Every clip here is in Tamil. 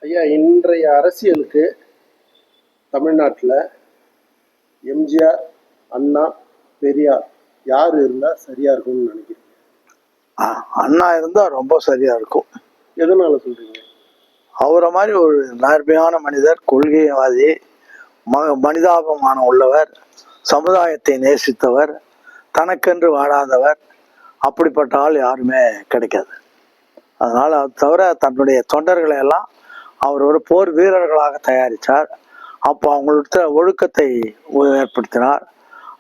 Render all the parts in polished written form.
ஐயா, இன்றைய அரசியலுக்கு தமிழ்நாட்டில் எம்ஜிஆர், அண்ணா, பெரியார் யார் இருந்தால் சரியா இருக்கும்னு நினைக்கிறீங்க? அண்ணா இருந்தா ரொம்ப சரியா இருக்கும். எதனால சொல்றீங்க? அவரை மாதிரி ஒரு நேர்மையான மனிதர், கொள்கைவாதி, மனிதாபமானம் உள்ளவர், சமுதாயத்தை நேசித்தவர், தனக்கென்று வாழாதவர். அப்படிப்பட்ட ஆள் யாருமே கிடைக்காது. அதனால அது தவிர தன்னுடைய தொண்டர்களை எல்லாம் அவர் ஒரு போர் வீரர்களாக தயாரித்தார். அப்போ அவங்கள்ட்ட ஒழுக்கத்தை ஏற்படுத்தினார்,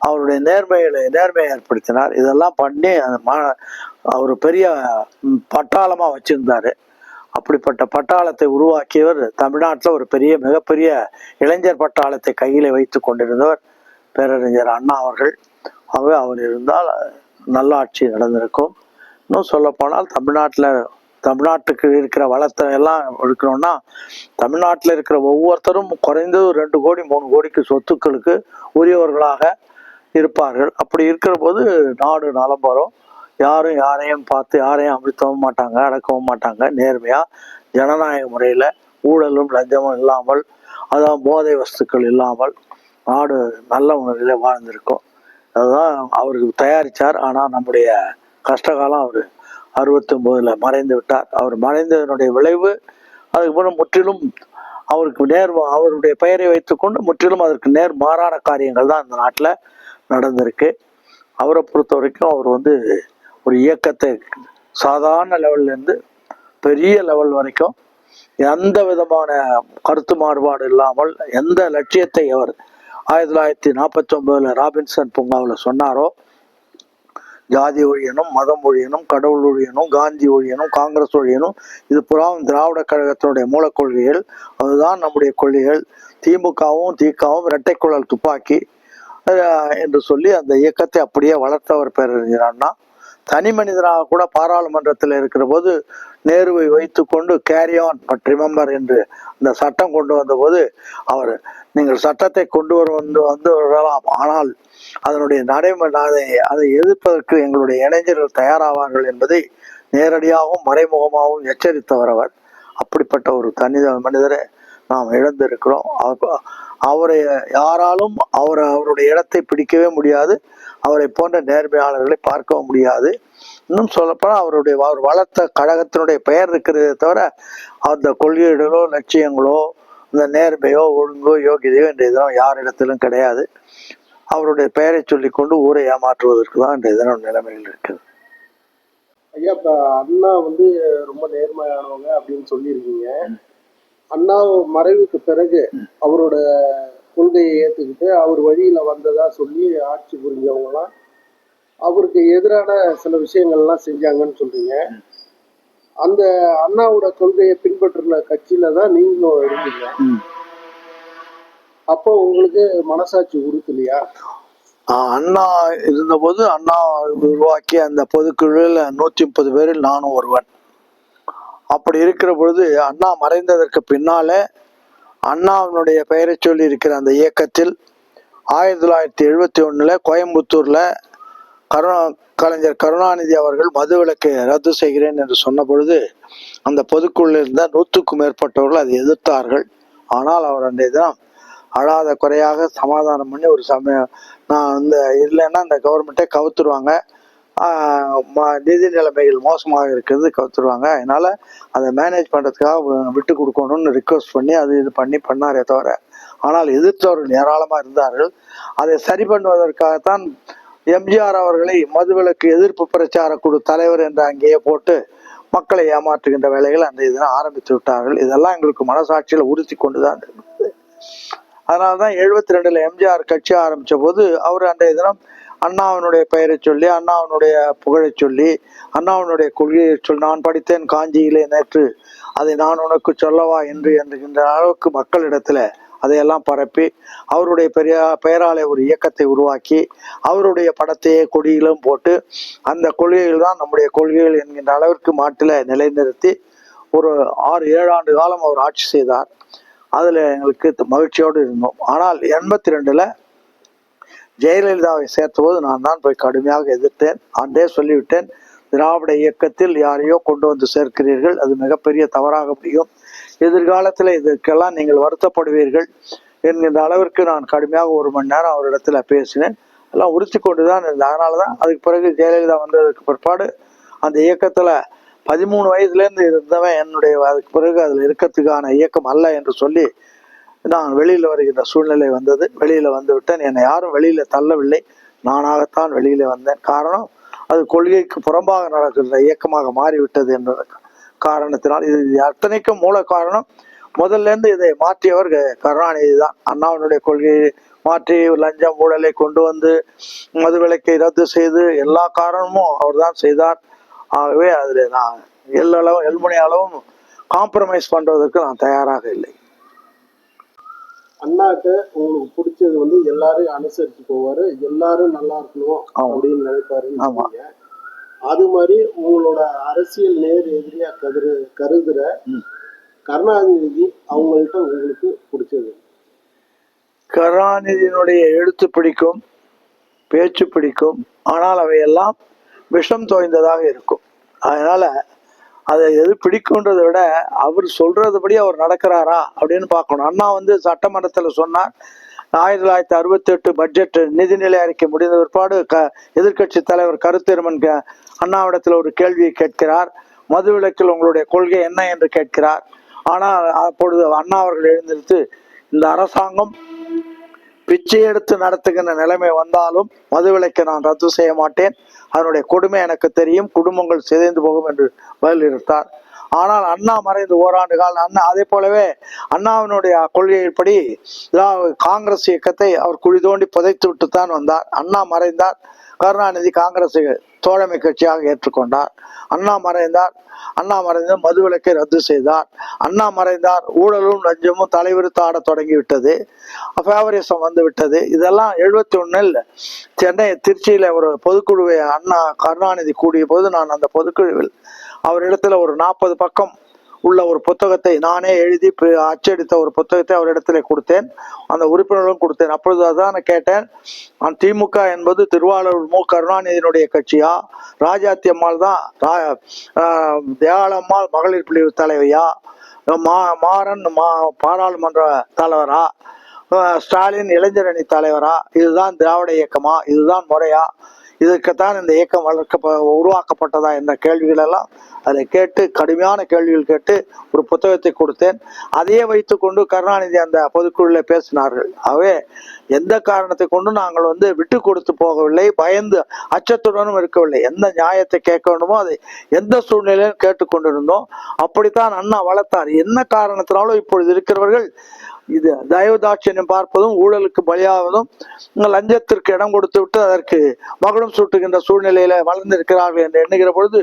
அவருடைய நேர்மையை ஏற்படுத்தினார். இதெல்லாம் பண்ணி அவர் பெரிய பட்டாளமாக வச்சிருந்தாரு. அப்படிப்பட்ட பட்டாளத்தை உருவாக்கியவர் தமிழ்நாட்டில் ஒரு மிகப்பெரிய இளைஞர் பட்டாளத்தை கையில் வைத்து கொண்டிருந்தவர் பேரறிஞர் அண்ணா அவர்கள். அவர் இருந்தால் நல்லாட்சி நடந்திருக்கும். இன்னும் சொல்லப்போனால் தமிழ்நாட்டுக்கு இருக்கிற வளத்தை எல்லாம் இருக்கணும்னா தமிழ்நாட்டில் இருக்கிற ஒவ்வொருத்தரும் குறைந்தது 2 கோடி 3 கோடிக்கு சொத்துக்களுக்கு உரியவர்களாக இருப்பார்கள். அப்படி இருக்கிற போது நாடு நலம் வரும். யாரும் யாரையும் பார்த்து யாரையும் அமிழ்த்தவும் மாட்டாங்க, அடக்கவும் மாட்டாங்க. நேர்மையா ஜனநாயக முறையில் ஊழலும் லஞ்சமும் இல்லாமல், அதான் போதை வஸ்துக்கள் இல்லாமல் நாடு நல்ல முறையில் வாழ்ந்திருக்கும். அதுதான் அவருக்கு தயாரித்தார். ஆனால் நம்முடைய கஷ்டகாலம் அவர் 69 மறைந்து விட்டார். அவர் மறைந்ததனுடைய விளைவு அதுக்கப்புறம் முற்றிலும் அவருடைய பெயரை வைத்துக்கொண்டு முற்றிலும் அதற்கு மாறான காரியங்கள் தான் இந்த நாட்டில் நடந்திருக்கு. அவரை பொறுத்த வரைக்கும் அவர் ஒரு இயக்கத்தை சாதாரண லெவல்லேருந்து பெரிய லெவல் வரைக்கும் எந்த விதமான கருத்து மாறுபாடு இல்லாமல் எந்த லட்சியத்தை அவர் 1949 ராபின்சன் பூங்காவில் சொன்னாரோ, ஜாதி ஒழியணும், மதம் ஒழியணும், கடவுள் ஒழியணும், காந்தி ஒழியணும், காங்கிரஸ் ஒழியணும், இது புறாவும் திராவிட கழகத்தினுடைய மூல கொள்கைகள், அதுதான் நம்முடைய கொள்கைகள். திமுகவும் திகவும் இரட்டை குழல் துப்பாக்கி என்று சொல்லி அந்த இயக்கத்தை அப்படியே வளர்த்தவர் பேரறிஞர் அண்ணா. தனி மனிதனாக கூட பாராளுமன்றத்தில் இருக்கிற போது நேருவை வைத்து கொண்டு கேரி ஆன் பட் ரிமெம்பர் என்று அந்த சட்டம் கொண்டு வந்தபோது அவர், நீங்கள் சட்டத்தை கொண்டு வரலாம், ஆனால் அதனுடைய அதை எதிர்ப்பதற்கு எங்களுடைய இளைஞர்கள் தயாராவார்கள் என்பதை நேரடியாகவும் மறைமுகமாகவும் எச்சரித்தவர் அவர். அப்படிப்பட்ட ஒரு தனி மனிதரை நாம் இழந்திருக்கிறோம். அவரை யாராலும் அவருடைய இடத்தை பிடிக்கவே முடியாது. அவரை போன்ற நேர்மையாளர்களை பார்க்கவும் முடியாது. இன்னும் சொல்லப்போனால் அவர் வளர்த்த கழகத்தினுடைய பெயர் இருக்கிறதே தவிர அந்த கொள்கைகளோ லட்சியங்களோ இந்த நேர்மையோ ஒழுங்கோ யோகியதையோ என்ற இதெல்லாம் யாரிடத்திலும் கிடையாது. அவருடைய பெயரை சொல்லிக்கொண்டு ஊரை ஏமாற்றுவதற்கு தான் இந்த இதனம் நிலைமையில் இருக்குது. ஐயா, இப்போ அண்ணா ரொம்ப நேர்மையானவங்க அப்படின்னு சொல்லியிருக்கீங்க. அண்ணா மறைவுக்கு பிறகு அவரோட கொள்கையை ஏற்றுக்கிட்டு அவர் வழியில் வந்ததா சொல்லி ஆட்சி புரிஞ்சவங்கலாம் அவருக்கு எதிரான சில விஷயங்கள்லாம் செஞ்சாங்கன்னு சொல்றீங்க. அந்த அண்ணாவோட கொள்கையை பின்பற்றின கட்சியில தான் நீங்களும் இருந்தீங்க. அப்போ உங்களுக்கு மனசாட்சி உறுத்தலையா? அண்ணா இருந்தபோது அண்ணா உருவாக்கிய அந்த பொதுக்குழுவில் 130 பேரில் நானும் ஒருவன். அப்படி இருக்கிற பொழுது அண்ணா மறைந்ததற்கு பின்னாலே அண்ணாவினுடைய பெயரை சொல்லி இருக்கிற அந்த இயக்கத்தில் 1971 கோயம்புத்தூர்ல கலைஞர் கருணாநிதி அவர்கள் மதுவிலக்கை ரத்து செய்கிறேன் என்று சொன்ன பொழுது அந்த பொதுக்குழுவில் இருந்த 100க்கும் மேற்பட்டவர்கள் அதை எதிர்த்தார்கள். ஆனால் அவர் அன்றைய தினம் அழாத குறையாக சமாதானம் பண்ணி ஒரு சமயம், நான் இல்லைன்னா இந்த கவர்மெண்ட்டே கவுத்துருவாங்க, நிதி நிலைமைகள் மோசமாக இருக்கிறது, கவுத்துருவாங்க, அதனால அதை மேனேஜ் பண்ணுறதுக்காக விட்டு கொடுக்கணும்னு ரிக்வஸ்ட் பண்ணி இது பண்ணாரே தவிர, ஆனால் எதிர்த்தவர்கள் ஏராளமாக இருந்தார்கள். அதை சரி பண்ணுவதற்காகத்தான் எம்ஜிஆர் அவர்களை மதுவிலக்கு எதிர்ப்பு பிரச்சார குழு தலைவர் என்று அங்கேயே போட்டு மக்களை ஏமாற்றுகின்ற வேலைகள் அந்த இதனை ஆரம்பித்து விட்டார்கள். இதெல்லாம் எங்களுக்கு மனசாட்சியில் உறுத்தி கொண்டுதான் இருந்தது. அதனால்தான் 72 எம்ஜிஆர் கட்சி ஆரம்பித்த போது அவர் அன்றைய தினம் அண்ணாவினுடைய பெயரை சொல்லி, அண்ணாவினுடைய புகழை சொல்லி, அண்ணாவினுடைய கொள்கையை சொல்லி, நான் படித்தேன் காஞ்சியிலே நேற்று, அதை நான் உனக்கு சொல்லவா என்று என்கின்ற அளவுக்கு மக்களிடத்துல அதையெல்லாம் பரப்பி அவருடைய பெயராலே ஒரு இயக்கத்தை உருவாக்கி அவருடைய படத்தையே கொடியிலும் போட்டு அந்த கொள்கைகள் தான் நம்முடைய கொள்கைகள் என்கின்ற அளவிற்கு மாட்டில் நிலைநிறுத்தி ஒரு 6-7 ஆண்டு காலம் அவர் ஆட்சி செய்தார். அதில் எங்களுக்கு மகிழ்ச்சியோடு இருந்தோம். ஆனால் 82 ஜெயலலிதாவை சேர்த்த போது நான் தான் போய் கடுமையாக எதிர்த்தேன். அன்றே சொல்லிவிட்டேன், திராவிட இயக்கத்தில் யாரையோ கொண்டு வந்து சேர்க்கிறீர்கள். அது மிகப்பெரிய தவறாக முடியும். எதிர்காலத்தில் இதற்கெல்லாம் நீங்கள் வருத்தப்படுவீர்கள் என்கின்ற அளவிற்கு நான் கடுமையாக 1 மணி நேரம் அவரிடத்துல பேசினேன். எல்லாம் உறுத்தி கொண்டுதான் இருந்தேன். அதனாலதான் அதுக்கு பிறகு ஜெயலலிதா வந்ததுக்கு பிற்பாடு அந்த இயக்கத்துல 13 வயதுலேருந்து இருந்தவன் என்னுடைய அதுக்கு பிறகு அதில் இருக்கிறதுக்கான இயக்கம் அல்ல என்று சொல்லி நான் வெளியில் வருகின்ற சூழ்நிலை வந்தது. வெளியில் வந்து விட்டேன். என்னை யாரும் வெளியில் தள்ளவில்லை, நானாகத்தான் வெளியில் வந்தேன். காரணம், அது கொள்கைக்கு புறம்பாக நடக்கின்ற இயக்கமாக மாறிவிட்டது என்ற காரணத்தினால். இது அத்தனைக்கும் மூல காரணம், முதல்லேருந்து இதை மாற்றியவர் கருணாநிதி தான். அண்ணாவினுடைய கொள்கையை மாற்றி லஞ்சம் ஊழலை கொண்டு வந்து மதுவிலக்கை ரத்து செய்து எல்லா காரணமும் அவர் தான் செய்தார். ஆகவே அதில் நான் எல்முனை அளவும் காம்ப்ரமைஸ் பண்றதுக்கு நான் தயாராக இல்லை. அண்ணாக்கு உங்களுக்கு பிடிச்சது வந்து எல்லாரும் அனுசரிச்சு போவாரு, எல்லாரும் நல்லா இருக்கணும் அப்படின்னு நினைப்பாரு. அது மாதிரி உங்களோட அரசியல் நேர் எதிரியா கருதுற கருணாநிதி அவங்கள்ட்ட உங்களுக்கு பிடிச்சது? கருணாநிதியினுடைய எழுத்து பிடிக்கும், பேச்சு பிடிக்கும். ஆனால் அவையெல்லாம் விஷம் தோய்ந்ததாக இருக்கும். அதனால அதை எது பிடிக்கும்ன்றதை விட அவர் சொல்றதுபடி அவர் நடக்கிறாரா அப்படின்னு பார்க்கணும். அண்ணா வந்து சட்டமன்றத்தில் சொன்னார், 1968 பட்ஜெட் நிதிநிலை அறிக்கை முடிந்த பிற்பாடு எதிர்கட்சி தலைவர் கருத்தெருமன் அண்ணாவிடத்தில் ஒரு கேள்வியை கேட்கிறார். மதுவிலக்கில் உங்களுடைய கொள்கை என்ன என்று கேட்கிறார். ஆனால் அப்பொழுது அண்ணா அவர்கள் எழுந்திருத்து, இந்த அரசாங்கம் பிச்சை எடுத்து நடத்துகின்ற நிலைமை வந்தாலும் மதுவிலக்கை நான் ரத்து செய்ய மாட்டேன், அதனுடைய கொடுமை எனக்கு தெரியும், குடும்பங்கள் சிதைந்து போகும் என்று பதிலளித்தார். ஆனால் அண்ணா மறைந்து ஓராண்டு காலம் அண்ணா அதே போலவே அண்ணாவினுடைய கொள்கைப்படி காங்கிரஸ் இயக்கத்தை அவர் குழி தோண்டி புதைத்து விட்டு தான் வந்தார். அண்ணா மறைந்தார், கருணாநிதி காங்கிரஸை தோழமை கட்சியாக ஏற்றுக்கொண்டார். அண்ணா மறைந்தார், மதுவிலக்கை ரத்து செய்தார். அண்ணா மறைந்தார், ஊழலும் லஞ்சமும் தலைவிரித்து ஆட தொடங்கிவிட்டது, ஃபேவரிசம் வந்து விட்டது. இதெல்லாம் 71 சென்னை திருச்சியில ஒரு பொதுக்குழுவை அண்ணா கருணாநிதி கூடிய போது நான் அந்த பொதுக்குழுவில் அவரிடத்துல ஒரு 40 பக்கம் உள்ள ஒரு புத்தகத்தை நானே எழுதி அச்சடித்த ஒரு புத்தகத்தை அவரிடத்துல கொடுத்தேன். அந்த உறுப்பினர்களும் கொடுத்தேன். அப்பொழுது அதான் கேட்டேன், திமுக என்பது திருவாளூர் மு கருணாநிதியினுடைய கட்சியா, ராஜாத்தி அம்மாள் தான் தேவாலம்மாள் மகளிர் பிரிவு தலைவையா, மாறன் பாராளுமன்ற தலைவரா, ஸ்டாலின் இளைஞரணி தலைவரா, இதுதான் திராவிட இயக்கமா, இதுதான் முறையா, இதற்குத்தான் இந்த இயக்கம் உருவாக்கப்பட்டதா என்ற கேள்விகள் எல்லாம் அதை கேட்டு, கடுமையான கேள்விகள் கேட்டு ஒரு புத்தகத்தை கொடுத்தேன். அதையே வைத்துக்கொண்டு கருணாநிதி அந்த பொதுக்குழுல பேசினார்கள். ஆகவே எந்த காரணத்தை கொண்டு நாங்கள் விட்டு கொடுத்து போகவில்லை, பயந்து அச்சத்துடனும் இருக்கவில்லை. எந்த நியாயத்தை கேட்க வேண்டுமோ அதை எந்த சூழ்நிலையிலும் கேட்டுக்கொண்டிருந்தோம். அப்படித்தான் அண்ணா வளர்த்தார். என்ன காரணத்தினாலும் இப்பொழுது இருக்கிறவர்கள் இது தயவுதாட்சியம் பார்ப்பதும், ஊழலுக்கு பலியாவதும், லஞ்சத்திற்கு இடம் கொடுத்து விட்டு அதற்கு மகுடம் சூட்டுகின்ற சூழ்நிலையில வளர்ந்திருக்கிறார்கள் என்று எண்ணுகிற பொழுது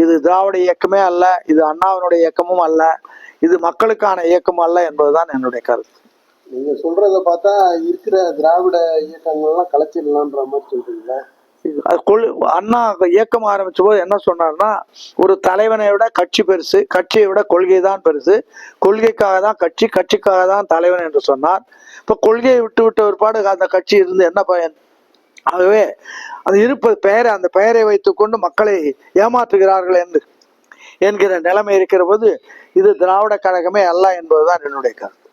இது திராவிட இயக்கமே அல்ல, இது அண்ணாவினுடைய இயக்கமும் அல்ல, இது மக்களுக்கான இயக்கமும் அல்ல என்பதுதான் என்னுடைய கருத்து. நீங்க சொல்றத பார்த்தா இருக்கிற திராவிட இயக்கங்கள்லாம் கலைச்சிடலான்ற மாதிரி சொல்றீங்களா? அண்ணா இயக்கம் ஆரம்பிச்ச போது என்ன சொன்னார்னா, ஒரு தலைவனை விட கட்சி பெருசு, கட்சியை விட கொள்கை தான் பெருசு, கொள்கைக்காக தான் கட்சி, கட்சிக்காக தான் தலைவன் என்று சொன்னார். இப்ப கொள்கையை விட்டு பிற்பாடு அந்த கட்சி இருந்து என்ன பயன்? ஆகவே அது இருப்பது பெயரை, அந்த பெயரை வைத்துக்கொண்டு மக்களை ஏமாற்றுகிறார்கள் என்கிற நிலைமை இருக்கிற போது இது திராவிட கழகமே அல்ல என்பதுதான் என்னுடைய கருத்து.